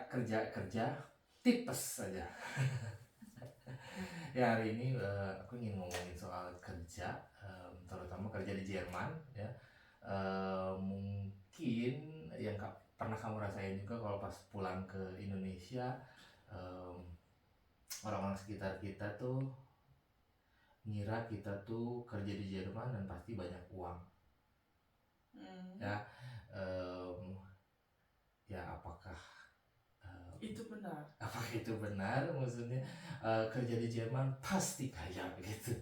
kerja tipes saja. Ya hari ini aku ingin ngomongin soal kerja, terutama kerja di Jerman ya. Mungkin yang pernah kamu rasain juga kalau pas pulang ke Indonesia, orang-orang sekitar kita tuh ngira kita tuh kerja di Jerman dan pasti banyak uang. Ya, ya apakah Itu benar. apakah itu benar? Maksudnya kerja di Jerman pasti kaya gitu.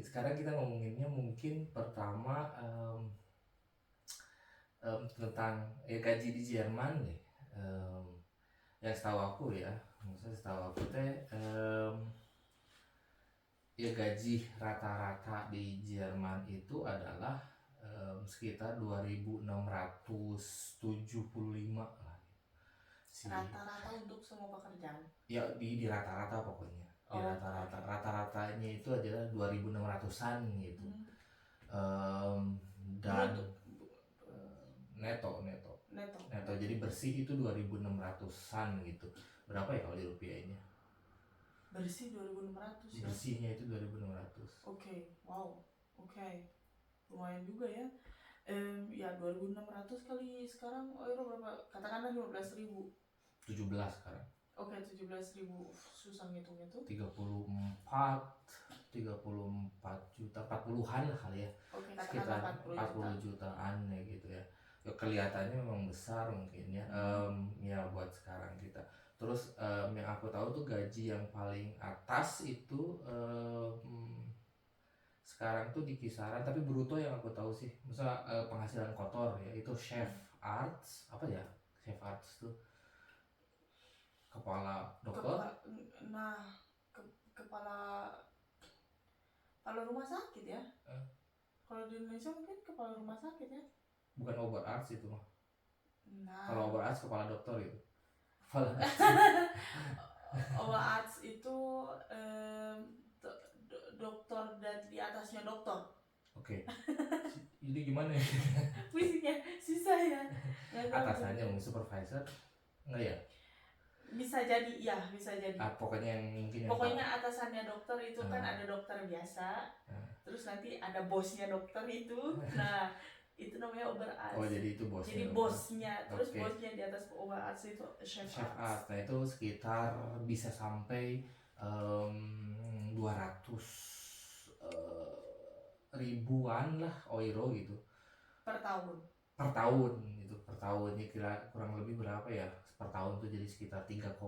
Sekarang kita ngomonginnya mungkin pertama tentang gaji di Jerman nih. Yang setahu aku ya, maksudnya setahu aku teh ya gaji rata-rata di Jerman itu adalah sekitar 2.675 lah. Rata-rata untuk semua pekerjaan. Ya di rata-rata pokoknya. Di rata-ratanya itu adalah 2.600-an gitu. Dan neto jadi bersih itu 2.600-an gitu. Berapa ya kalau dirupiahinnya? Bersih 2.600 ya. Bersihnya itu 2.600. Wow. Lumayan juga ya. Ya 2.600 kali sekarang euro berapa? Katakanlah 15.000. 17 sekarang. 17.000. Susah ngitungnya tuh. 34 juta, 40-an lah kali ya. Katakanlah 40 jutaan ya gitu ya. Ya kelihatannya memang besar mungkin ya. Ya buat sekarang kita. Terus yang aku tahu tuh gaji yang paling atas itu sekarang tuh di kisaran, tapi bruto yang aku tahu sih, misalnya penghasilan kotor ya itu chef arts apa ya, chef arts tuh kepala dokter. Kepala rumah sakit ya. Kalau di Indonesia mungkin kepala rumah sakit ya. Bukan over arts itu mah. Nah, kalau over arts kepala dokter itu. over arts itu dokter dan di atasnya dokter. Oke. Ini gimana ya? Fisiknya susah ya. Atasannya mungkin supervisor enggak ya? Bisa jadi. Pokoknya yang mungkin pokoknya atasannya dokter itu kan ada dokter biasa. Terus nanti ada bosnya dokter itu. Nah, itu namanya over arts. Oh, jadi itu bosnya. Jadi bosnya, terus bosnya di atas over arts itu chef arts. Nah, itu sekitar bisa sampai 200 ribuan lah euro gitu. Per tahun Itu per tahun ya, kira kurang lebih berapa ya per tahun tuh, jadi sekitar 3,5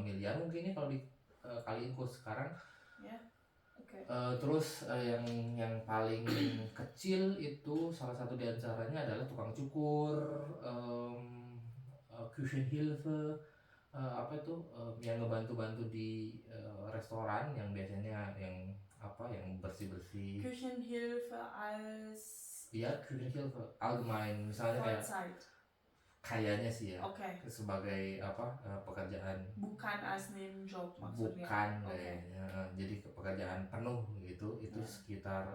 miliar mungkin ya kalau dikaliin kurs sekarang ya. Terus yang paling kecil itu salah satu diantaranya adalah tukang cukur, Küchenhilfe, apa itu yang ngebantu-bantu di restoran yang biasanya yang bersih-bersih. Küchenhilfe als Küchenhilfe allgemein, misalnya kayaknya sih ya. Sebagai pekerjaan bukan as name job maksudnya. Bukan kayaknya. Jadi pekerjaan penuh gitu itu sekitar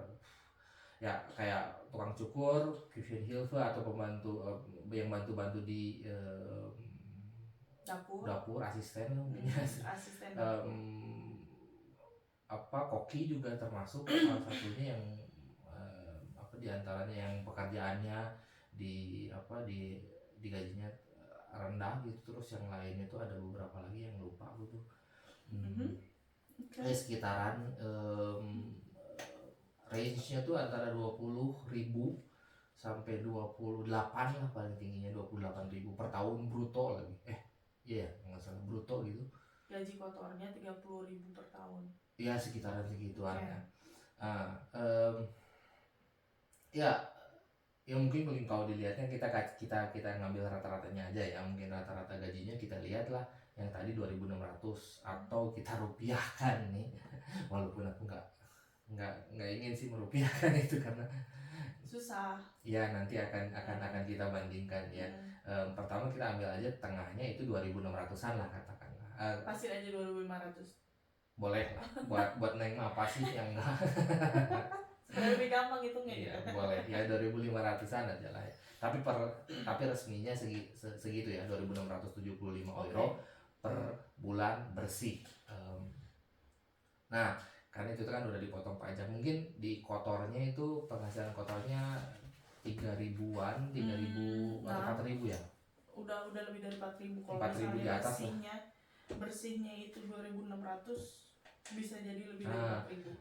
ya kayak tukang cukur, Küchenhilfe atau pembantu yang bantu-bantu di dapur asisten mungkin. Asisten koki juga termasuk salah satunya yang diantaranya yang pekerjaannya di gajinya rendah gitu. Terus yang lainnya itu ada beberapa lagi yang lupa gitu. Sekitaran range-nya tuh antara 20.000 sampai 28 lah paling tingginya, 28.000 per tahun bruto lagi. Nggak salah bruto gitu. Gaji kotornya 30.000 per tahun. Iya sekitaran segituan. Ya mungkin kalau dilihatnya kita ngambil rata-ratanya aja ya, mungkin rata-rata gajinya kita lihat lah yang tadi 2.600 atau kita rupiahkan nih. Walaupun aku nggak ingin sih merupiahkan itu karena susah. Ya nanti akan kita bandingkan ya. Pertama kita ambil aja tengahnya itu 2.600-an lah katakanlah. Pasir aja 2.500. Boleh lah. Buat Neng mah apa sih yang enggak. supaya lebih gampang hitungnya Iya, gitu. boleh. Ya 2.500-an aja lah ya. Tapi resminya segitu ya, 2.675 euro Oke. per bulan bersih. Nah, karena itu kan udah dipotong pajak. Mungkin di kotornya itu penghasilan kotornya 3.000-an, 3.000 atau Nah, 4.000 ya? udah lebih dari 4.000. Kalau 4.000 di misalnya atas lah. bersihnya itu 2.600, bisa jadi lebih dari Nah, 4.000.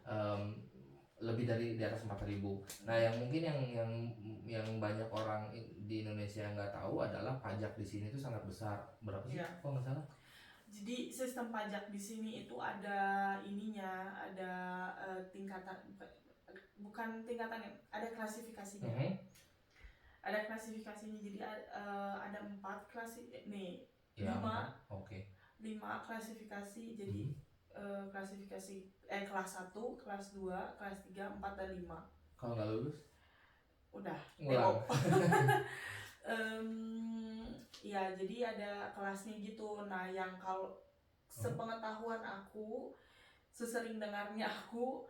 lebih dari di atas 4.000. Nah, yang mungkin yang banyak orang di Indonesia nggak tahu adalah pajak di sini itu sangat besar. Berapa sih? Iya. Kok nggak salah? Jadi sistem pajak di sini itu ada ininya, ada tingkatan, bukan tingkatannya, ada klasifikasinya. Ada klasifikasinya. Jadi ada 4 nih, Ya, 5 oke. 5 klasifikasi. Jadi klasifikasi kelas 1, kelas 2, kelas 3, 4 dan 5. Kalau nggak lulus? Udah. Ngulang. Ya, jadi ada kelasnya gitu. Nah, yang kalau sepengetahuan aku, sesering dengarnya aku,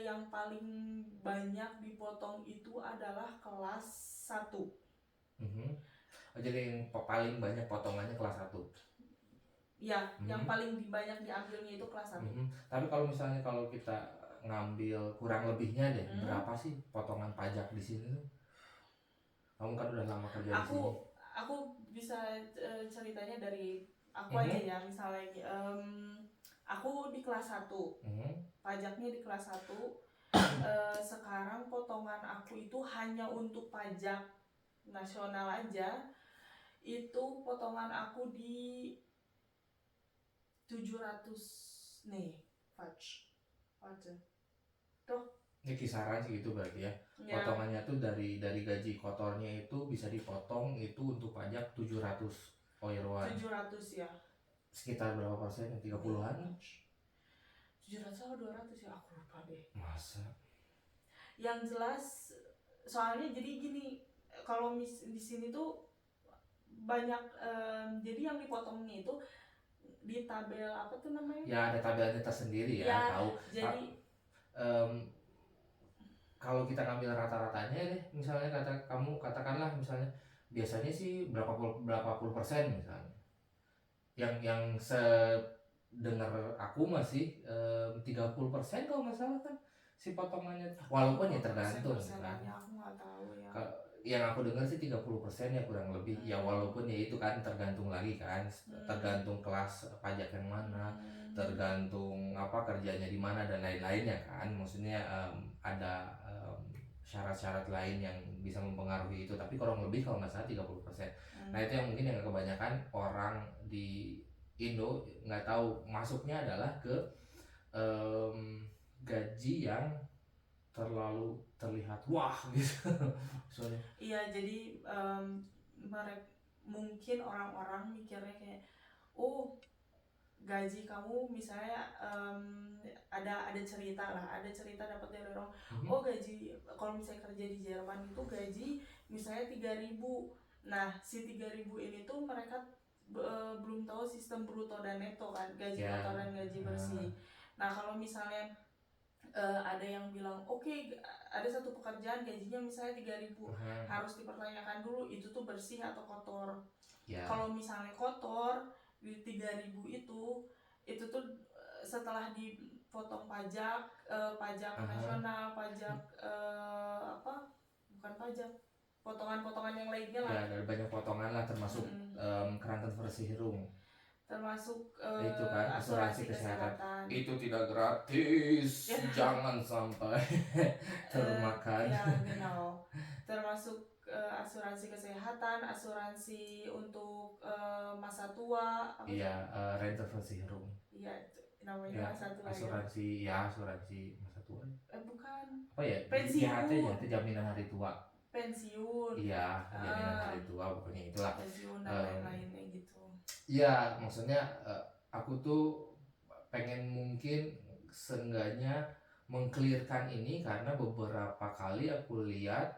yang paling banyak dipotong itu adalah kelas 1. Oh, jadi yang paling banyak potongannya kelas 1. Ya, yang paling banyak diambilnya itu kelas 1. Tapi kalau misalnya kalau kita ngambil kurang lebihnya deh, berapa sih potongan pajak di sini tuh? Kamu kan udah lama kerja di sini. Aku bisa ceritanya dari aku aja ya. Misalnya aku di kelas 1. Pajaknya di kelas 1. Sekarang potongan aku itu hanya untuk pajak nasional aja. Itu potongan aku di 700 nih, tuh. Ini kisaran sih gitu berarti ya. Potongannya tuh dari gaji kotornya itu bisa dipotong itu untuk pajak 700 euroan. 700 ya. Sekitar berapa persen? 30-an? 700 atau 200 ya, aku lupa deh. Masa? Yang jelas soalnya jadi gini, kalau di sini tuh banyak jadi yang dipotongnya itu di tabel apa tuh namanya? Ya, ada tabelnya tersendiri ya, tahu. Jadi kalau kita ngambil rata-ratanya deh, misalnya katakanlah misalnya biasanya sih berapa puluh persen misalnya. Yang sedengar aku masih 30% kalau nggak salah kan si potongannya. Walaupun ya tergantung kan. Aku nggak tahu ya. Yang aku dengar sih 30% ya kurang lebih. Ya walaupun ya itu kan tergantung lagi kan, tergantung kelas pajak yang mana, tergantung apa kerjanya di mana dan lain-lainnya kan. Maksudnya ada syarat-syarat lain yang bisa mempengaruhi itu, tapi kurang lebih kalau nggak salah 30%. Nah, itu yang mungkin yang kebanyakan orang di Indo nggak tahu, masuknya adalah ke gaji yang terlalu terlihat wah gitu. Iya, jadi mungkin orang-orang mikirnya kayak, gaji kamu misalnya ada cerita dapat dari orang, gaji kalau misalnya kerja di Jerman itu gaji misalnya 3.000. Nah, si 3.000 ini tuh mereka belum tahu sistem bruto dan neto kan, gaji kotor dan gaji bersih. Nah, kalau misalnya ada yang bilang ada satu pekerjaan gajinya misalnya 3.000, harus dipertanyakan dulu itu tuh bersih atau kotor. Kalau misalnya kotor di 3.000 itu tuh setelah dipotong pajak nasional, pajak bukan pajak, potongan-potongan yang lainnya lah. Ya, ada banyak potongan lah, termasuk Krankenversicherung, termasuk itu kan asuransi kesehatan. Itu tidak gratis. Jangan sampai termakan. Ya, genau. Termasuk asuransi kesehatan, asuransi untuk masa tua. Iya, Rentenversicherung. Iya, namanya masa tua. Asuransi masa tua. Bukan. Apa ya? Pensiun. Jaminan hari tua. Pensiun. Iya, jaminan hari tua, pokoknya itulah. Pensiun dan lain-lainnya gitu. Iya, maksudnya aku tuh pengen mungkin seenggaknya mengclearkan ini karena beberapa kali aku lihat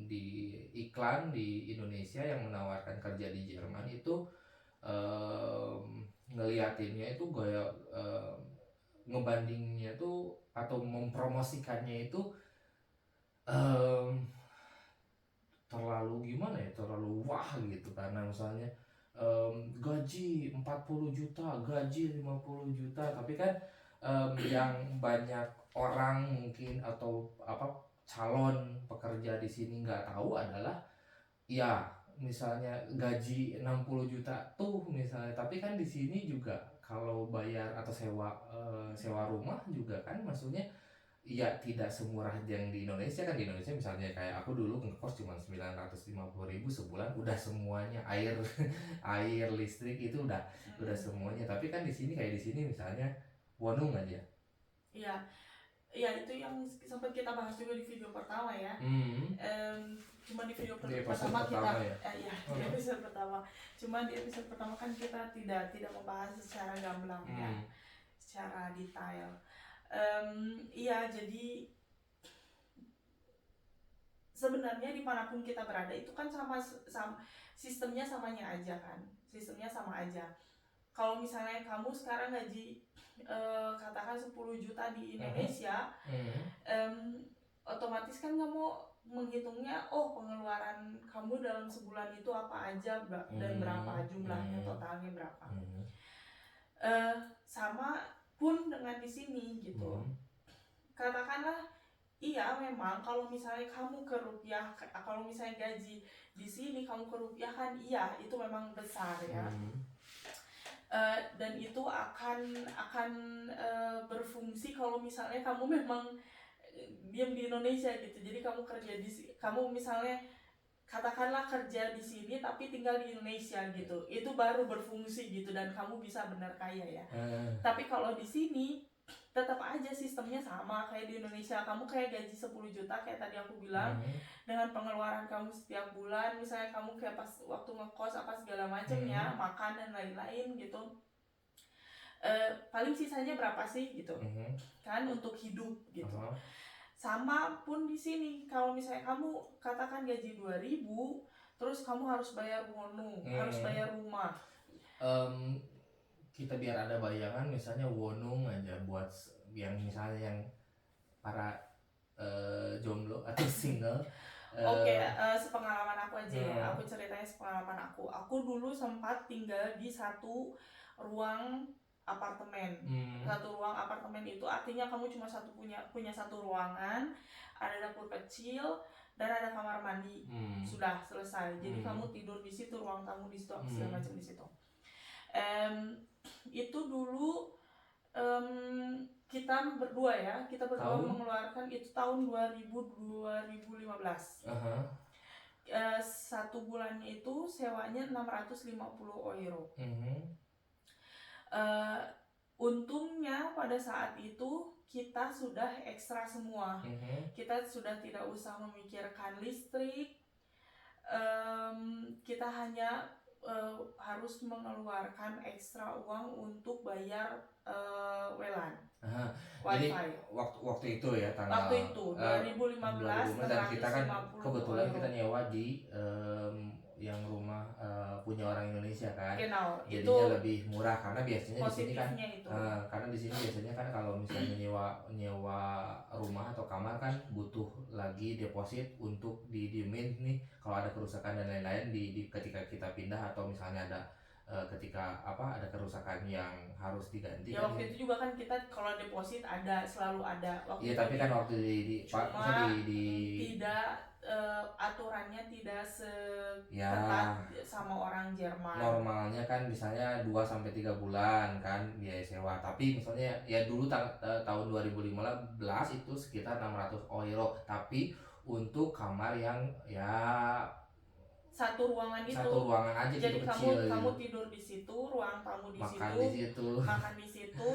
di iklan di Indonesia yang menawarkan kerja di Jerman itu ngeliatinnya itu gaya ngebandingnya tuh atau mempromosikannya itu em, terlalu gimana ya, terlalu wah gitu, karena misalnya gaji 40 juta, gaji 50 juta, tapi kan yang banyak orang mungkin atau apa calon pekerja di sini nggak tahu adalah ya misalnya gaji 60 juta tuh misalnya, tapi kan di sini juga kalau bayar atau sewa rumah juga kan maksudnya ya tidak semurah yang di Indonesia. Kan di Indonesia misalnya kayak aku dulu ngekos cuma 950.000 sebulan udah semuanya, air air listrik itu udah semuanya. Tapi kan di sini kayak di sini misalnya Wonung aja. Iya, iya itu yang sempat kita bahas juga di video pertama ya. Cuma di video Di episode pertama kita, pertama ya. ya di episode pertama. Cuma di episode pertama kan kita tidak membahas secara gamblang ya, secara detail. Iya, jadi sebenarnya dimanapun kita berada itu kan sama sistemnya samanya aja kan, sistemnya sama aja. Kalau misalnya kamu sekarang gaji katakan 10 juta di Indonesia, otomatis kan kamu menghitungnya, oh pengeluaran kamu dalam sebulan itu apa aja dan berapa jumlahnya, totalnya berapa. Sama pun dengan di sini gitu. Katakanlah iya memang kalau misalnya kamu ke rupiah, kalau misalnya gaji di sini kamu ke rupiah kan iya itu memang besar ya. Dan itu akan berfungsi kalau misalnya kamu memang diam di Indonesia gitu. Jadi kamu misalnya katakanlah kerja di sini tapi tinggal di Indonesia gitu, itu baru berfungsi gitu dan kamu bisa benar kaya ya. Tapi kalau di sini tetap aja sistemnya sama kayak di Indonesia. Kamu kayak gaji 10 juta kayak tadi aku bilang, dengan pengeluaran kamu setiap bulan, misalnya kamu kayak pas waktu ngekos apa segala macamnya, makan dan lain-lain gitu, paling sisanya berapa sih gitu kan untuk hidup gitu. Sama pun di sini, kalau misalnya kamu katakan gaji 2.000, terus kamu harus bayar wonu, harus bayar rumah. Kita biar ada bayangan, misalnya wonung aja buat yang misalnya yang para jomblo atau single. Oke, sepengalaman aku aja ya, aku ceritanya sepengalaman aku. Aku dulu sempat tinggal di satu ruang apartemen. Satu ruang apartemen itu artinya kamu cuma punya satu ruangan, ada dapur kecil dan ada kamar mandi. Sudah selesai. Jadi kamu tidur di situ, ruang tamu di situ, segala macam di situ. Itu dulu kita berdua mengeluarkan itu tahun 2015. Satu bulannya itu sewanya 650 euro. Untungnya pada saat itu kita sudah ekstra semua. Kita sudah tidak usah memikirkan listrik. Kita hanya harus mengeluarkan ekstra uang untuk bayar WLAN, wifi. Jadi waktu itu ya waktu itu 2015 dan kita kan kebetulan euro. Kita nyewa di yang rumah punya orang Indonesia kan. Genau, jadinya itu lebih murah karena biasanya di sini kan itu. Karena di sini biasanya kan kalau misalnya nyewa rumah atau kamar kan butuh lagi deposit untuk didiemin nih kalau ada kerusakan dan lain-lain di ketika kita pindah, atau misalnya ada ketika ada kerusakan yang harus diganti. Ya waktu itu juga kan kita kalau deposit selalu ada waktu. Iya, tapi kan waktu cuma tidak aturannya tidak seketat sama orang Jerman. Normalnya kan misalnya 2-3 bulan kan biaya sewa. Tapi misalnya ya dulu tahun 2015 itu sekitar 600 euro. Tapi untuk kamar yang ya satu ruangan aja. Jadi gitu, kecil, kamu tidur di situ, ruang tamu di makan situ, makan di situ.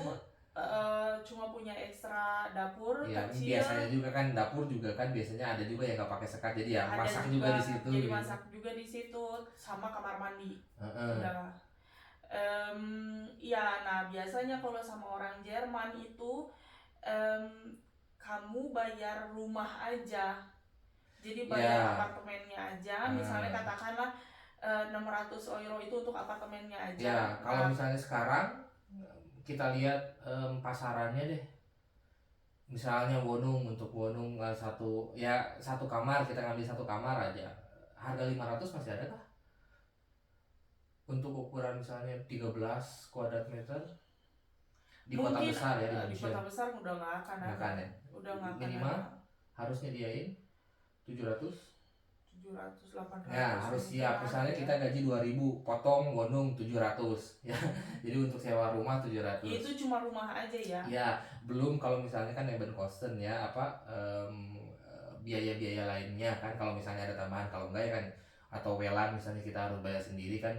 Cuma punya ekstra dapur ya, kecil. Biasanya juga kan dapur juga kan biasanya ada juga yang nggak pakai sekat, jadi ya ada masak juga di situ. Jadi masak juga di situ sama kamar mandi. Udah. Ya, nah biasanya kalau sama orang Jerman itu kamu bayar rumah aja. Jadi bayar apartemennya aja. Misalnya katakanlah 600 euro itu untuk apartemennya aja. Ya, kalau misalnya sekarang kita lihat pasarannya deh. Misalnya untuk Wonung satu kamar, kita ngambil satu kamar aja. Harga 500 masih ada kah? Untuk ukuran misalnya 13 kuadrat meter di kota Mungkin besar ya, di di mansion. kota besar udah nggak akan Nggak ada. kan ya? Udah nggak akan Minimal ada. harus nyediain 700. 700, 800 Ya harus mungkin siap, ada misalnya ya. kita gaji 2.000, potong Wonung 700 ya. Jadi untuk sewa rumah 700. Itu cuma rumah aja ya. Ya, belum kalau misalnya kan eben kosten ya, biaya-biaya lainnya kan, kalau misalnya ada tambahan, kalau enggak ya kan, atau welan misalnya kita harus bayar sendiri kan,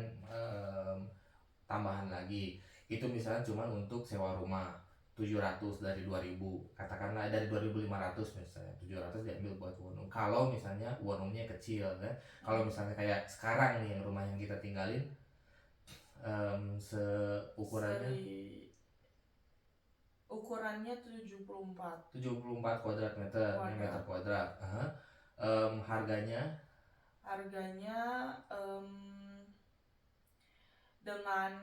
tambahan lagi. Itu misalnya cuma untuk sewa rumah 700 dari 2.000, katakanlah dari 2.500 misalnya 700 diambil buat Wonung. Kalau misalnya Wonungnya kecil kan, kalau misalnya kayak sekarang nih yang rumah yang kita tinggalin, seukurannya ukurannya 74 kuadrat meter, ini meter kuadrat. Harganya dengan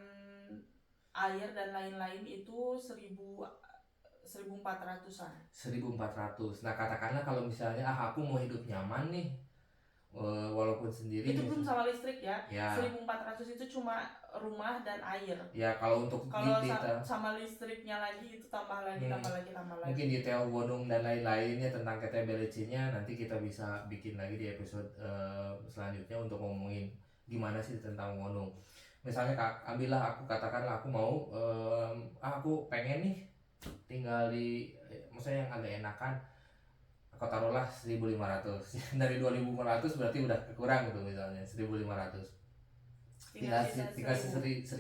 air dan lain-lain itu 1.400-an. 1.400. Nah katakanlah kalau misalnya aku mau hidup nyaman nih, walaupun sendiri itu belum sama listrik ya. 1.400 itu cuma rumah dan air ya. Kalau untuk sama listriknya lagi itu tambah lagi. Mungkin detail Wonung dan lain-lainnya tentang KTBLC-nya nanti kita bisa bikin lagi di episode selanjutnya untuk ngomongin gimana sih tentang Wonung. Misalnya katakanlah aku mau aku pengen nih tinggal di maksudnya yang agak enakan, aku taruhlah 1.500 dari 2.500 berarti udah kekurang gitu, misalnya 1.500 tinggal 1.000,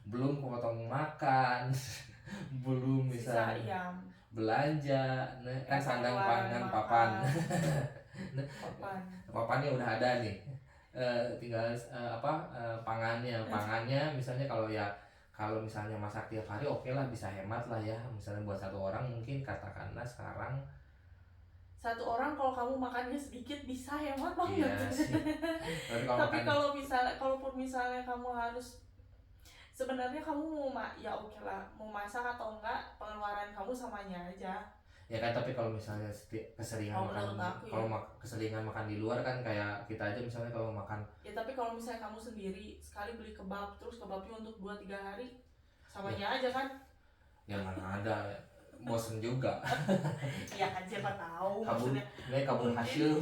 belum potong makan belum misalnya belanja kan, sandang pangan papannya udah ada nih, tinggal pangannya misalnya kalau misalnya masak tiap hari oke lah, bisa hemat lah ya, misalnya buat satu orang mungkin katakanlah sekarang satu orang kalau kamu makannya sedikit bisa hemat banget. Iya sih. Tapi kalaupun misalnya kamu harus, sebenarnya kamu oke lah mau masak atau enggak, pengeluaran kamu samanya aja. Ya kan, tapi kalau misalnya keseringan keseringan makan di luar kan, kayak kita aja misalnya kalau makan. Ya tapi kalau misalnya kamu sendiri sekali beli kebab, terus kebabnya untuk 2-3 hari, samanya aja kan? Ya mana ada, bosen juga. Ya kan, siapa tahu maksudnya. Kabur hasil.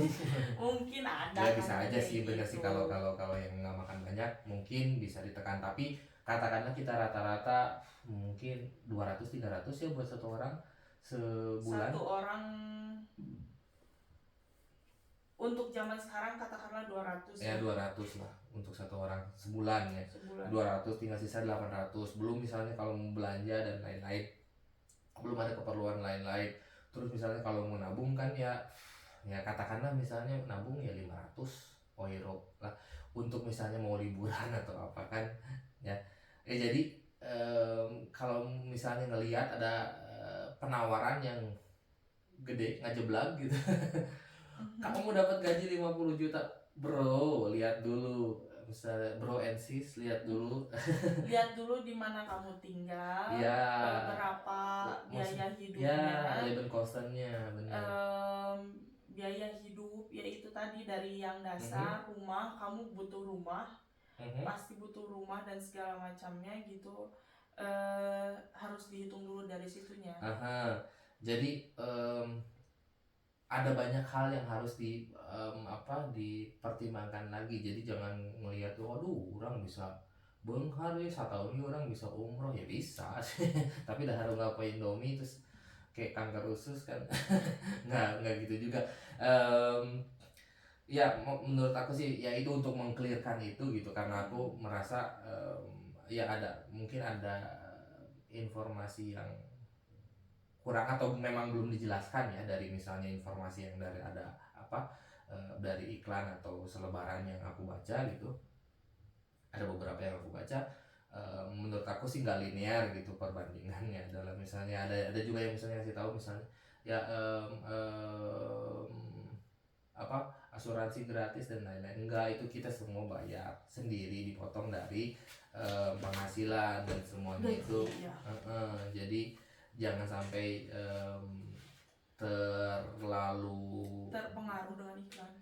Mungkin ada. Ya bisa aja sih, bener sih, kalau yang nggak makan banyak mungkin bisa ditekan, tapi katakanlah kita rata-rata mungkin 200-300 ya buat satu orang sebulan. Satu orang untuk zaman sekarang katakanlah 200 ya 200 lah untuk satu orang sebulan ya. 200 tinggal sisa 800, belum misalnya kalau mau belanja dan lain-lain, belum ada keperluan lain-lain. Terus misalnya kalau mau nabung kan ya katakanlah misalnya nabung ya 500 euro lah untuk misalnya mau liburan atau apa kan ya. Jadi kalau misalnya ngelihat ada penawaran yang gede ngajeblag gitu kamu dapat gaji 50 juta bro, lihat dulu, misalnya bro and sis, lihat dulu di mana kamu tinggal, berapa biaya hidupnya, living cost-nya, biaya hidup, yaitu tadi dari yang dasar, rumah, kamu butuh rumah, pasti butuh rumah dan segala macamnya gitu, harus dihitung dulu dari situnya. Jadi ada banyak hal yang harus dipertimbangkan lagi. Jadi jangan ngelihat waduh orang bisa benghar ya, setahun ini orang bisa umroh, ya bisa tapi dah harus ngapain Indomie terus kayak kanker usus kan nggak gitu juga. Ya menurut aku sih ya itu untuk mengklirkan itu gitu, karena aku merasa ya mungkin ada informasi yang kurang atau memang belum dijelaskan ya, dari misalnya informasi yang dari iklan atau selebaran yang aku baca gitu. Ada beberapa yang aku baca, menurut aku sih nggak linear gitu perbandingannya. Dalam misalnya ada juga yang misalnya ngasih tahu misalnya ya asuransi gratis dan lain-lain. Enggak, itu kita semua bayar sendiri, dipotong dari penghasilan dan semuanya itu. Gaji, ya. Jadi jangan sampai terlalu Terpengaruh dengan iklan.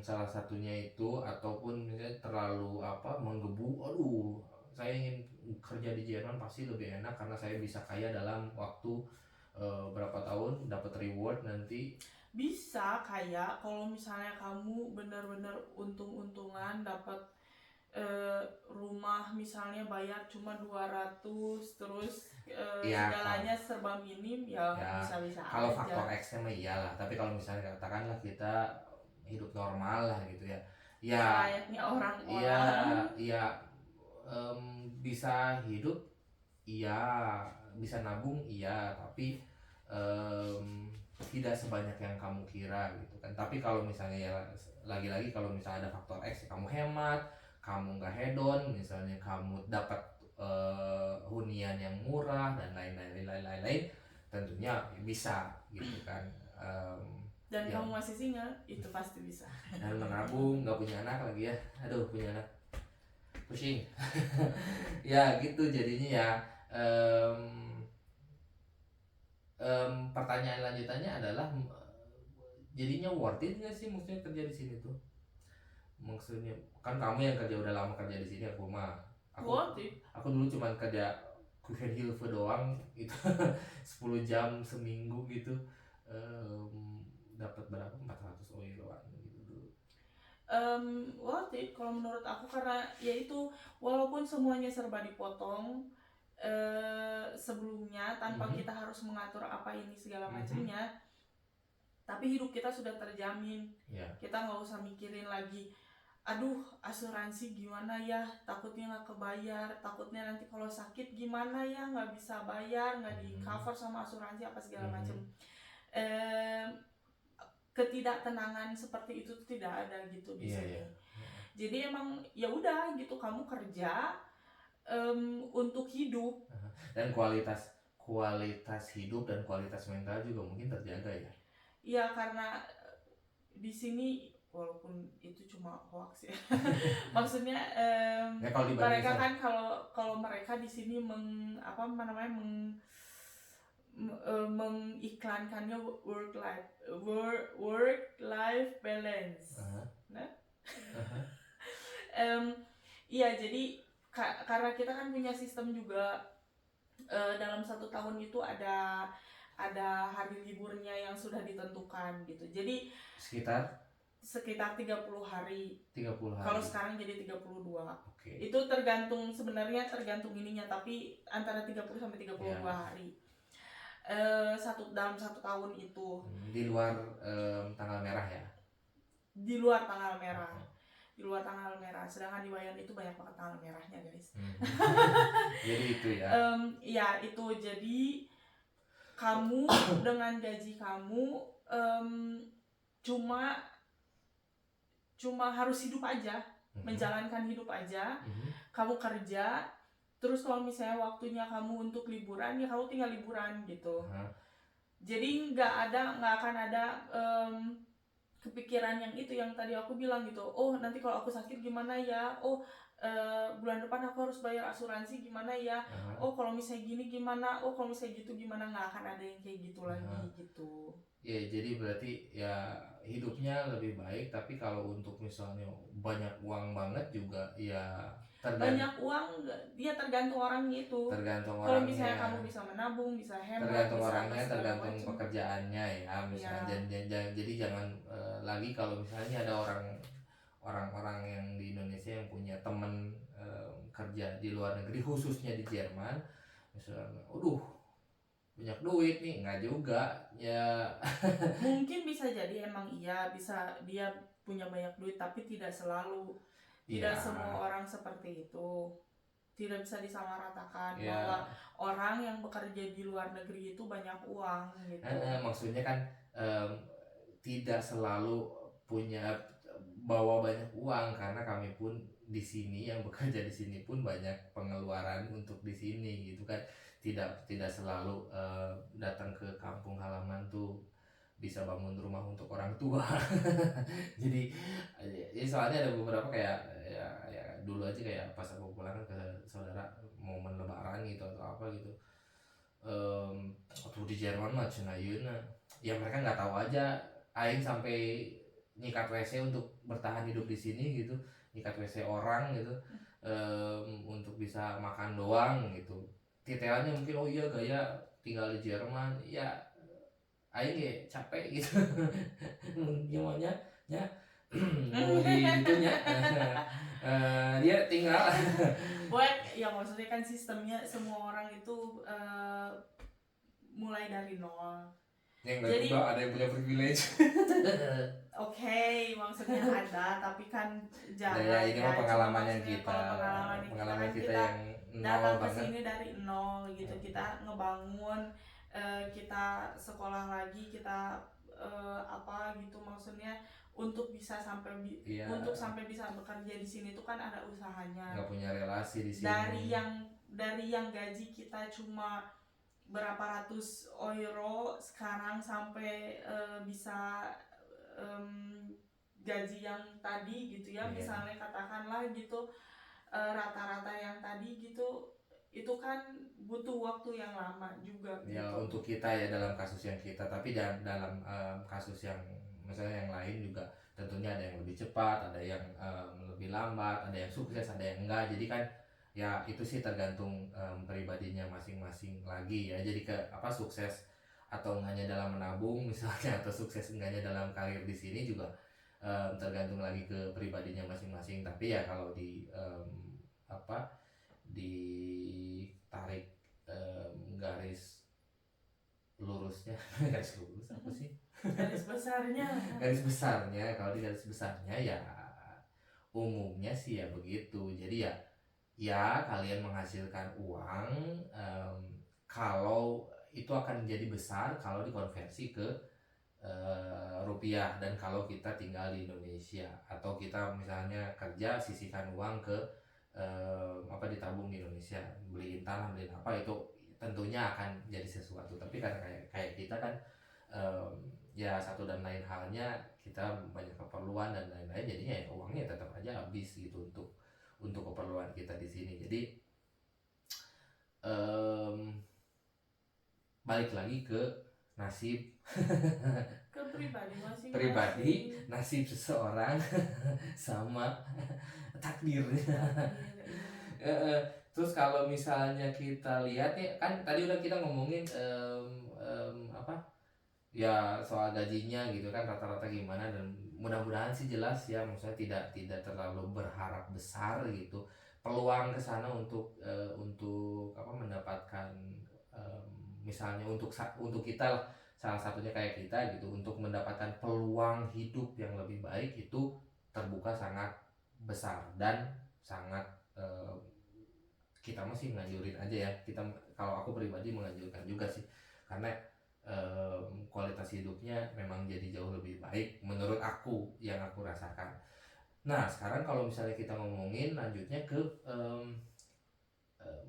salah satunya itu, ataupun misalnya terlalu menggebu, aduh saya ingin kerja di Jerman pasti lebih enak karena saya bisa kaya dalam waktu berapa tahun, dapat reward nanti. Bisa kayak kalau misalnya kamu benar-benar untung-untungan dapat rumah misalnya bayar cuma 200, terus Ya, segalanya serba minim, ya bisa-bisa kalau aja. faktor X-nya mah iyalah, tapi kalau misalnya katakanlah kita hidup normal lah gitu ya, Selayaknya orang-orang. iya, bisa hidup, iya, bisa nabung, iya, tapi tidak sebanyak yang kamu kira gitu kan. Tapi kalau misalnya ya lagi-lagi kalau misalnya ada faktor X, kamu hemat, kamu nggak hedon, misalnya kamu dapat hunian yang murah dan lain-lain, tentunya bisa gitu kan. Dan Ya. kamu masih single, itu pasti bisa. Dan menabung, nggak punya anak lagi ya, aduh punya anak pusing. Ya gitu jadinya ya. Pertanyaan lanjutannya adalah jadinya worth it nggak sih maksudnya kerja di sini tuh? Maksudnya kan kamu yang kerja udah lama kerja di sini, aku Worth it. aku dulu cuma kerja Kuchenhilfe doang itu 10 jam seminggu gitu, dapat berapa, 400 euroan gitu dulu. Worth it kalau menurut aku, karena yaitu walaupun semuanya serba dipotong sebelumnya tanpa kita harus mengatur apa ini segala macamnya, tapi hidup kita sudah terjamin. Kita nggak usah mikirin lagi, aduh asuransi gimana ya, takutnya nggak kebayar, takutnya nanti kalau sakit gimana ya, nggak bisa bayar, nggak di cover sama asuransi apa segala macam. Ketidaktenangan seperti itu tidak ada gitu di sini. Jadi emang ya udah gitu, kamu kerja untuk hidup, dan kualitas hidup dan kualitas mental juga mungkin terjaga ya. Iya, karena di sini walaupun itu cuma hoax ya. Maksudnya mereka kan kalau mereka di sini mengiklankannya work life balance. Iya, jadi karena kita kan punya sistem juga, dalam 1 tahun itu ada hari liburnya yang sudah ditentukan gitu. Jadi sekitar 30 hari. Kalau sekarang jadi 32. Itu sebenarnya tergantung ininya, tapi antara 30 sampai 32 hari. Dalam 1 tahun itu. Di luar tanggal merah ya. Di luar tanggal merah. Di luar tanggal merah. Sedangkan di Wayan itu banyak banget tanggal merahnya, guys. Jadi itu ya. Ya itu, jadi kamu dengan gaji kamu cuma harus hidup aja, menjalankan hidup aja. Kamu kerja, terus kalau misalnya waktunya kamu untuk liburan, ya kamu tinggal liburan gitu. Jadi nggak akan ada kepikiran yang itu yang tadi aku bilang gitu. Oh nanti kalau aku sakit gimana ya? Oh bulan depan aku harus bayar asuransi gimana ya? Oh kalau misalnya gini gimana? Oh kalau misalnya gitu gimana? Nggak akan ada yang kayak gitu lagi gitu. Ya jadi berarti ya hidupnya lebih baik, tapi kalau untuk misalnya banyak uang banget juga ya banyak uang, dia tergantung orangnya itu. Kalau misalnya kamu bisa menabung, bisa hemat, tergantung bisa orangnya, tergantung pekerjaannya ya misalnya. Jadi jangan lagi kalau misalnya ada orang-orang yang di Indonesia yang punya temen kerja di luar negeri, khususnya di Jerman misalnya, banyak duit nih, enggak juga ya. Mungkin bisa jadi emang iya, bisa dia punya banyak duit, tapi tidak selalu. Tidak semua orang seperti itu. Tidak bisa disamaratakan bahwa orang yang bekerja di luar negeri itu banyak uang gitu. Maksudnya kan tidak selalu bawa banyak uang, karena kami pun di sini yang bekerja di sini pun banyak pengeluaran untuk di sini gitu kan. Tidak selalu datang ke kampung halaman tuh bisa bangun rumah untuk orang tua. Jadi ya soalnya ada beberapa kayak ya dulu aja kayak pas aku pulang ke saudara momen lebaran gitu atau apa gitu, waktu di Jerman mah cenah yeuna ya mereka nggak tahu aja aing sampai nyikat WC untuk bertahan hidup di sini gitu, nyikat WC orang gitu, untuk bisa makan doang gitu. Titelnya mungkin oh iya gaya tinggal di Jerman ya, aing ya capek gitu. Gimana ya mau di itunya. Dia tinggal buat ya maksudnya kan sistemnya semua orang itu mulai dari nol. yang nggak Jadi juga ada yang punya privilege. Oke, maksudnya ada, tapi kan Nah, jangan ya ini mah ya. Cuma pengalamannya maksudnya kita, kalau pengalaman kita kita yang nol datang ke banget. sini dari nol gitu. Kita ngebangun, kita sekolah lagi, kita apa gitu maksudnya untuk bisa Iya, untuk sampai bisa bekerja di sini tuh kan ada usahanya. nggak punya relasi di sini. Dari yang gaji kita cuma berapa ratus euro sekarang sampai bisa gaji yang tadi gitu ya. Iya. Misalnya katakanlah gitu rata-rata yang tadi gitu, itu kan butuh waktu yang lama juga Ya gitu. untuk kita ya dalam kasus yang kita, tapi dalam kasus yang misalnya yang lain juga tentunya ada yang lebih cepat, ada yang lebih lambat, ada yang sukses, ada yang enggak. Jadi kan ya itu sih tergantung pribadinya masing-masing lagi ya. Jadi ke apa sukses atau enggaknya dalam menabung misalnya, atau sukses enggaknya dalam karir di sini juga tergantung lagi ke pribadinya masing-masing. Tapi ya kalau di apa ditarik garis lurusnya garis lurus apa sih Garis besarnya garis besarnya, kalau di garis besarnya ya umumnya sih ya begitu. Jadi ya kalian menghasilkan uang, kalau itu akan menjadi besar kalau dikonversi ke rupiah. Dan kalau kita tinggal di Indonesia atau kita misalnya kerja sisihkan uang ke apa ditabung di Indonesia, beliin tanah, beliin apa, itu tentunya akan jadi sesuatu. Tapi karena kayak kita kan ya satu dan lain halnya kita banyak keperluan dan lain-lain, jadinya ya uangnya tetap aja habis gitu untuk keperluan kita di sini. Jadi balik lagi ke nasib ke pribadi masing-masing. pribadi, nasib seseorang sama takdirnya. Terus kalau misalnya kita lihat ya kan tadi udah kita ngomongin apa ya soal gajinya gitu kan rata-rata gimana, dan mudah-mudahan sih jelas ya, maksudnya tidak terlalu berharap besar gitu. Peluang ke sana untuk apa mendapatkan misalnya untuk kita lah, salah satunya kayak kita gitu, untuk mendapatkan peluang hidup yang lebih baik itu terbuka sangat besar dan sangat kita masih menganjurin aja ya. Kita kalau aku pribadi menganjurkan juga sih, karena kualitas hidupnya memang jadi jauh lebih baik menurut aku yang aku rasakan. Nah sekarang kalau misalnya kita ngomongin lanjutnya ke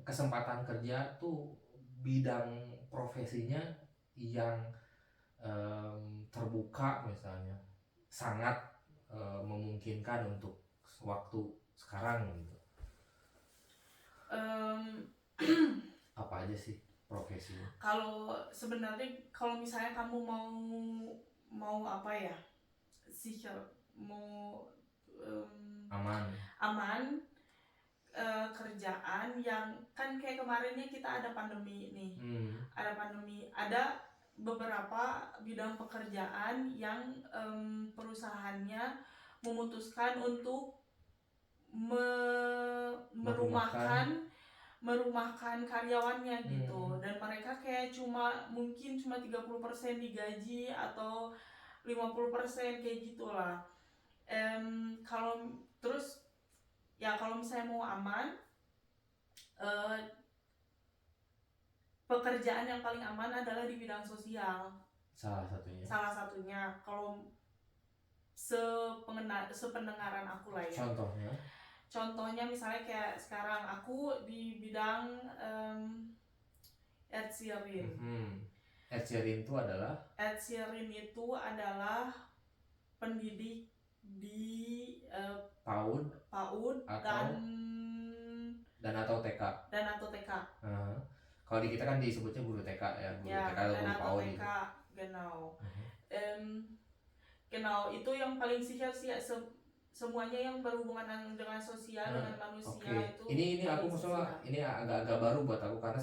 kesempatan kerja tuh, bidang profesinya yang terbuka misalnya sangat memungkinkan untuk waktu sekarang gitu. Apa aja sih profesinya? Kalau sebenarnya kalau misalnya kamu mau apa ya sih, mau aman kerjaan yang kan kayak kemarinnya kita ada pandemi nih. Ada beberapa bidang pekerjaan yang perusahaannya memutuskan untuk merumahkan karyawannya gitu. Dan mereka kayak mungkin cuma 30% digaji atau 50% kayak gitulah. Kalau terus ya kalau misalnya mau aman, pekerjaan yang paling aman adalah di bidang sosial. Salah satunya kalau sependengaran aku lah ya. Contohnya misalnya kayak sekarang aku di bidang Ed Sheeran. Ed Sheeran itu adalah pendidik di PAUD PAUD atau atau TK. Kalau di kita kan disebutnya guru TK ya, guru TK atau guru PAUD TK gitu. genau. Genau, itu yang paling siher sih ya, semuanya yang berhubungan dengan sosial dengan manusia. Itu ini aku paling masalah siher. ini agak baru buat aku karena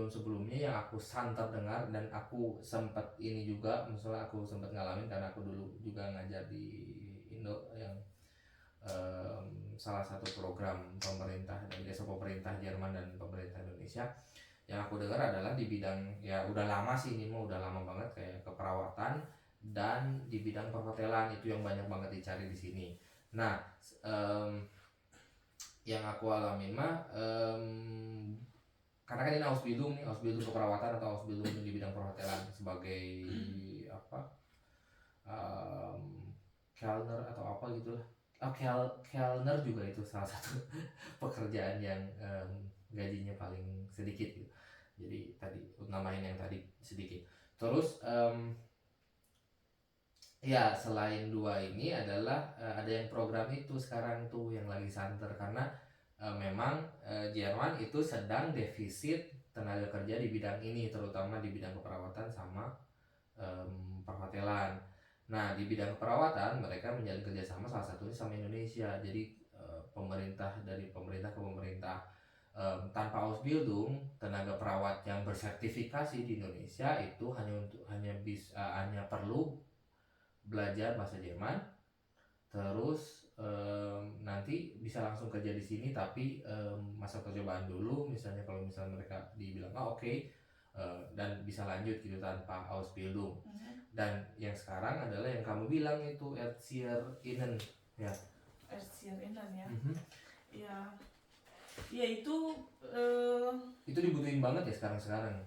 sebelumnya yang aku santer dengar dan aku sempat ini juga, misalnya aku sempat ngalamin karena aku dulu juga ngajar di Indo yang salah satu program pemerintah dari desa pemerintah Jerman dan pemerintah Indonesia. Yang aku dengar adalah di bidang, ya udah lama sih ini mah, udah lama banget, kayak keperawatan dan di bidang perhotelan itu yang banyak banget dicari di sini. Nah, yang aku alamin mah karena kan ini Ausbildung keperawatan atau Ausbildung di bidang perhotelan sebagai apa, Kellner atau apa gitulah. Kellner juga itu salah satu pekerjaan yang gajinya paling sedikit gitu. Jadi tadi namain yang tadi sedikit. Terus ya selain dua ini adalah ada yang program itu sekarang tuh yang lagi santer karena memang Jerman itu sedang defisit tenaga kerja di bidang ini, terutama di bidang keperawatan sama perhotelan. Nah, di bidang keperawatan mereka menjalin kerjasama salah satunya sama Indonesia. Jadi dari pemerintah ke pemerintah, tanpa Ausbildung tenaga perawat yang bersertifikasi di Indonesia itu hanya perlu belajar bahasa Jerman, terus nanti bisa langsung kerja di sini, tapi masa percobaan dulu, misalnya kalau misalnya mereka dibilang oke, dan bisa lanjut gitu tanpa Ausbildung. Dan yang sekarang adalah yang kamu bilang itu Erzieherinnen ya. Erzieherinnen ya. Ya itu dibutuhin banget ya sekarang.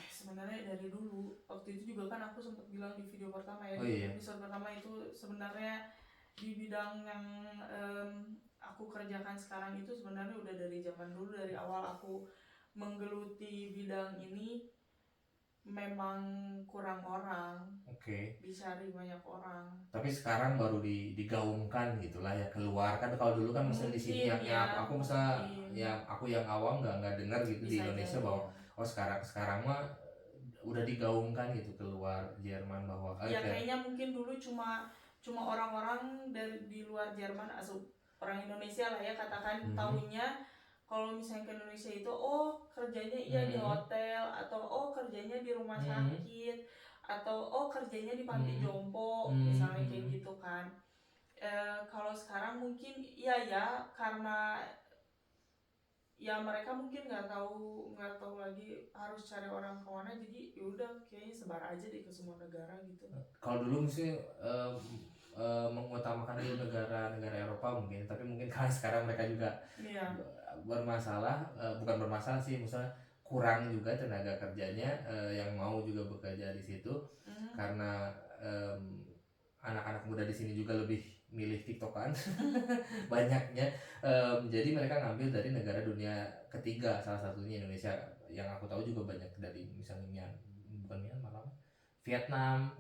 Sebenarnya dari dulu, waktu itu juga kan aku sempat bilang di video pertama ya, di episode pertama itu sebenarnya di bidang yang aku kerjakan sekarang itu sebenarnya udah dari zaman dulu, dari awal aku menggeluti bidang ini memang kurang orang, dicari banyak orang. Tapi sekarang baru digaungkan gitulah ya, keluar kan. Kalau dulu kan misalnya di sini aku misalnya ya aku yang awam nggak dengar gitu di Indonesia bahwa sekarang mah udah digaungkan gitu keluar Jerman bahwa kayaknya mungkin dulu cuma orang-orang di luar Jerman atau orang Indonesia lah ya katakan, tahunya kalau misalnya ke Indonesia itu kerjanya di hotel, atau kerjanya di rumah sakit, atau kerjanya di panti jompo misalnya kayak gitu kan. Kalau sekarang mungkin karena mereka mungkin nggak tahu lagi harus cari orang kemana, jadi yaudah kayaknya sebar aja deh ke semua negara gitu. Kalau dulu mesti mengutamakan dulu negara Eropa mungkin, tapi mungkin karena sekarang mereka juga bermasalah, bukan bermasalah sih, misalnya kurang juga tenaga kerjanya yang mau juga bekerja di situ, karena anak-anak muda di sini juga lebih milih TikTokan banyaknya, jadi mereka ngambil dari negara dunia ketiga, salah satunya Indonesia. Yang aku tahu juga banyak dari misalnya Vietnam,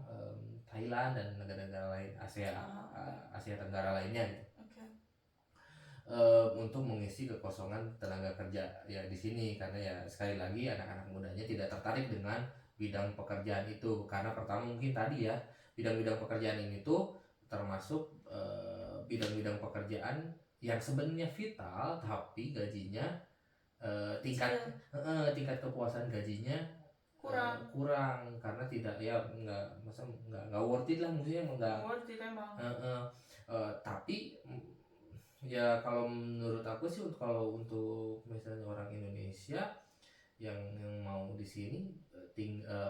Thailand dan negara-negara lain Asia Tenggara lainnya gitu. Untuk mengisi kekosongan tenaga kerja ya di sini, karena ya sekali lagi anak-anak mudanya tidak tertarik dengan bidang pekerjaan itu, karena pertama mungkin tadi ya bidang-bidang pekerjaan ini tuh termasuk bidang-bidang pekerjaan yang sebenarnya vital, tapi gajinya tingkat kepuasan gajinya kurang karena tidak nggak worth it lah, maksudnya nggak worth it emang. Tapi ya kalau menurut aku sih, kalau untuk misalnya orang Indonesia yang mau di sini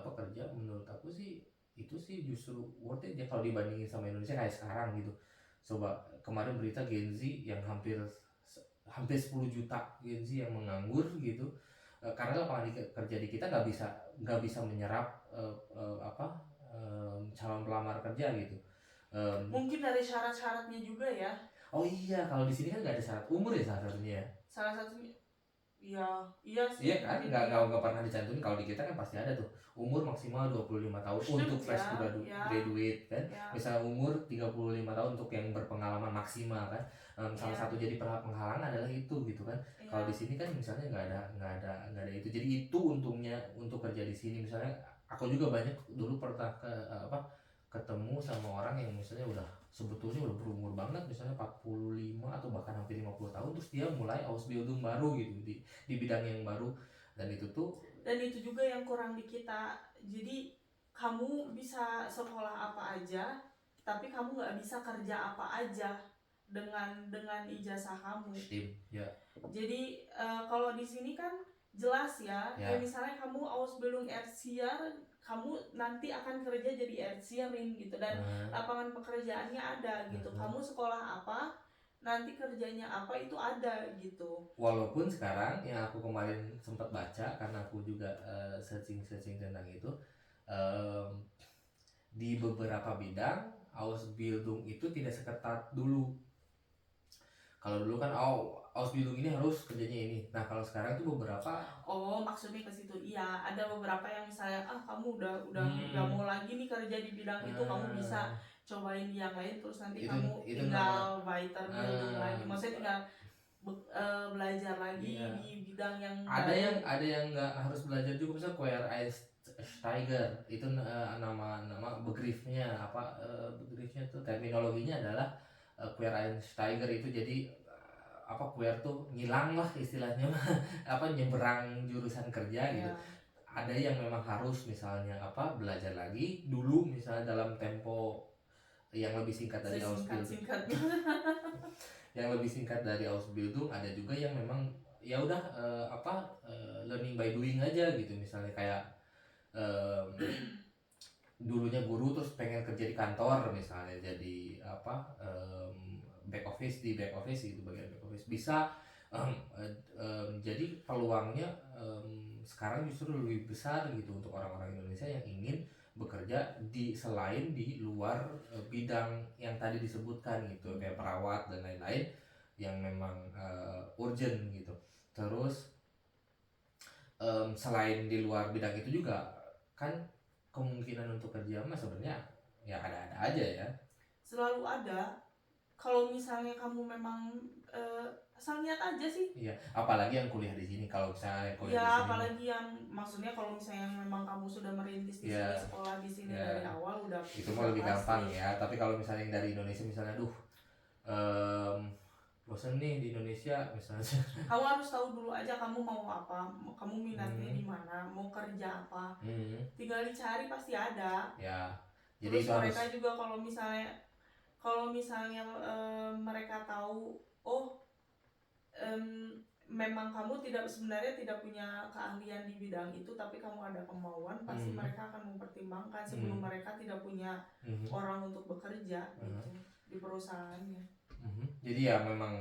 pekerja, menurut aku sih itu sih justru worth it ya kalau dibandingin sama Indonesia kayak sekarang gitu. Coba kemarin berita Gen Z yang hampir 10 juta Gen Z yang menganggur gitu, karena lapangan kerja di kita nggak bisa menyerap calon pelamar kerja gitu. Mungkin dari syarat-syaratnya juga ya. Oh iya, kalau di sini kan nggak ada syarat umur ya salah satunya. Salah satunya Iya, iya sih Iya kan, mungkin nggak iya. nggak pernah dicantumin. Kalau di kita kan pasti ada tuh umur maksimal 25 tahun untuk Ya, fresh ya, graduate kan. ya, Misalnya umur 35 tahun untuk yang berpengalaman maksimal kan. Salah ya, satu jadi penghalang adalah itu gitu kan. Kalau di ya. sini kan misalnya nggak ada itu. Jadi itu untungnya untuk kerja di sini. Misalnya aku juga banyak dulu pernah ketemu sama orang yang misalnya udah sebetulnya udah berumur banget, misalnya 45 atau bahkan hampir 50 tahun, terus dia mulai Ausbildung baru gitu di bidang yang baru. Dan itu tuh Dan itu juga yang kurang di kita. Jadi kamu bisa sekolah apa aja, tapi kamu nggak bisa kerja apa aja dengan ijazah kamu. STEM ya. Jadi kalau di sini kan jelas ya, Ya. kayak misalnya kamu Ausbildung Erzieher, kamu nanti akan kerja jadi Erzieherin gitu, dan lapangan pekerjaannya ada gitu. Kamu sekolah apa, nanti kerjanya apa, itu ada gitu. Walaupun sekarang yang aku kemarin sempat baca, karena aku juga searching tentang itu, di beberapa bidang Ausbildung itu tidak seketat dulu. Kalau dulu kan Ausbildung ini harus kerjanya ini. Nah kalau sekarang tuh beberapa. Oh, maksudnya ke situ. Iya, ada beberapa yang misalnya kamu udah mau lagi nih kerja di bidang itu, kamu bisa cobain yang lain, terus nanti kamu itu tinggal Weiterbildung lagi. Maksudnya tinggal belajar lagi di bidang yang baru. ada yang nggak harus belajar juga, misalnya Quereinsteiger itu nama begriffnya apa, begriffnya tuh terminologinya adalah Quereinsteiger itu. Jadi queer tuh ngilang lah istilahnya nyeberang jurusan kerja gitu. Ada yang memang harus misalnya belajar lagi dulu misalnya dalam tempo yang lebih singkat dari Ausbildung. Yang lebih singkat dari Ausbildung. Ada juga yang memang ya udah learning by doing aja gitu, misalnya kayak dulunya guru terus pengen kerja di kantor misalnya, jadi back office gitu, bagian back office bisa. Jadi peluangnya sekarang justru lebih besar gitu untuk orang-orang Indonesia yang ingin bekerja selain di luar bidang yang tadi disebutkan gitu, kayak perawat dan lain-lain yang memang urgent gitu. Terus selain di luar bidang itu juga kan kemungkinan untuk kerja mah sebenarnya ya ada-ada aja ya. Selalu ada. Kalau misalnya kamu memang asal niat aja sih. Iya, apalagi yang kuliah di sini. Kalau misalnya kuliah Ya, di sini, apalagi yang maksudnya kalau misalnya memang kamu sudah merintis di sini, sekolah di sini dari awal, udah itu mah lebih gampang ya. Tapi kalau misalnya yang dari Indonesia misalnya, bosan nih di Indonesia misalnya. Kamu harus tahu dulu aja kamu mau apa, kamu minatnya di mana, mau kerja apa. Tinggal dicari pasti ada. Ya. Jadi terus mereka juga kalau misalnya mereka tahu memang kamu sebenarnya tidak punya keahlian di bidang itu, tapi kamu ada kemauan, pasti mereka akan mempertimbangkan sebelum mereka tidak punya orang untuk bekerja gitu di perusahaannya. Jadi ya memang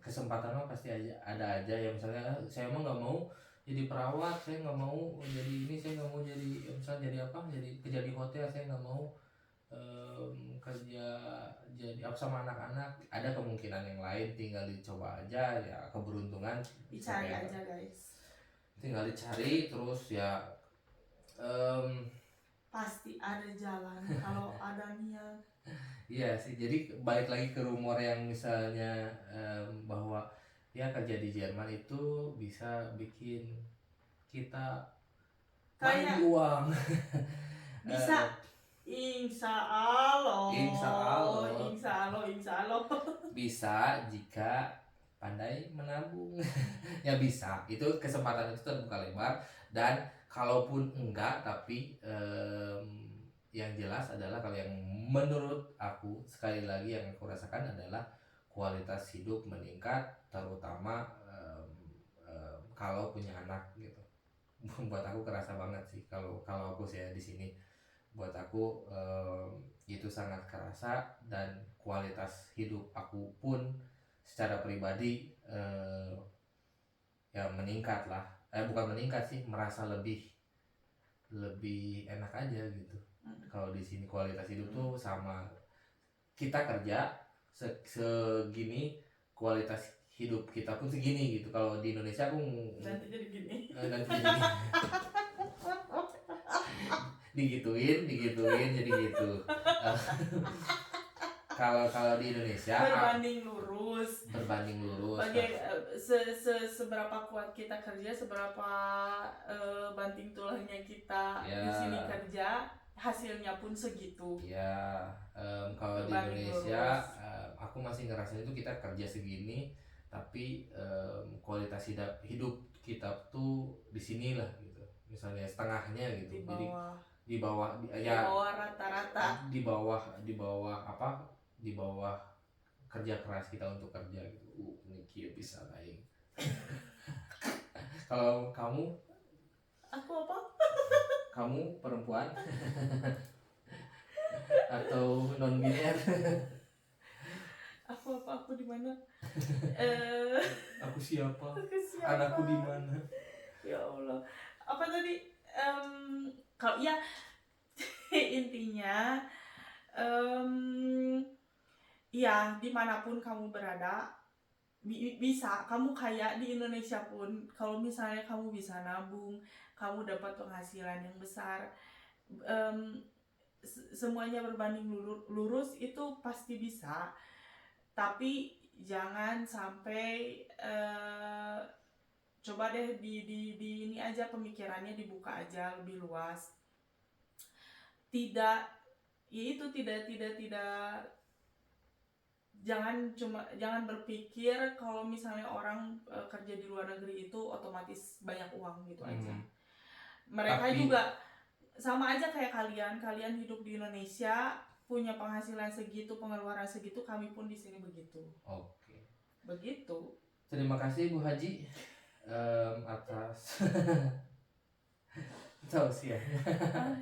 kesempatan mah pasti ada aja ya. Misalnya saya emang nggak mau jadi perawat, saya nggak mau jadi ini, saya nggak mau jadi misalnya jadi kerja di hotel, saya nggak mau kerja jadi sama anak-anak. Ada kemungkinan yang lain, tinggal dicoba aja ya, keberuntungan dicari aja guys, tinggal dicari terus ya. Pasti ada jalan kalau ada niat. Iya sih, jadi balik lagi ke rumor yang misalnya bahwa ya kerja di Jerman itu bisa bikin kita kayak uang. bisa. Insya Allah. Bisa jika pandai menabung. Ya bisa, itu kesempatan itu terbuka lebar. Dan kalaupun enggak, tapi yang jelas adalah kalau yang menurut aku, sekali lagi yang aku rasakan adalah kualitas hidup meningkat, terutama kalau punya anak gitu. Buat aku kerasa banget sih kalau aku sih di sini. Buat aku itu sangat kerasa, dan kualitas hidup aku pun secara pribadi ya meningkat lah. Bukan meningkat sih, merasa lebih enak aja gitu. Kalau di sini kualitas hidup tuh sama, kita kerja segini, kualitas hidup kita pun segini gitu. Kalau di Indonesia aku Nanti jadi gini. nanti jadi digituin jadi gitu. Eh, kalau di Indonesia Berbanding lurus. Nah, Seberapa kuat kita kerja, seberapa banting tulangnya kita Ya. di sini kerja, hasilnya pun segitu. ya kalau di Berbanding Indonesia lurus. aku masih ngerasain itu kita kerja segini tapi kualitas hidup kita tuh di sinilah gitu, misalnya setengahnya gitu. Di Jadi bawah di bawah di bawah rata-rata. di bawah kerja keras kita untuk kerja gitu. Ini kieu bisa lain. Kalau kamu Aku apa? perempuan atau non biner? Aku di mana? Aku siapa? Aku siapa? Anakku di mana? Ya Allah. Apa tadi? Kalau ya intinya ya dimanapun kamu berada bisa kamu kaya di Indonesia pun, kalau misalnya kamu bisa nabung, kamu dapat penghasilan yang besar, semuanya berbanding lurus itu pasti bisa. Tapi jangan sampai coba deh di ini aja, pemikirannya dibuka aja lebih luas. Tidak jangan berpikir kalau misalnya orang kerja di luar negeri itu otomatis banyak uang gitu aja. Mereka juga sama aja kayak kalian hidup di Indonesia, punya penghasilan segitu, pengeluaran segitu, kami pun di sini begitu. Oke. Begitu. Terima kasih Bu Haji atas tausiahnya.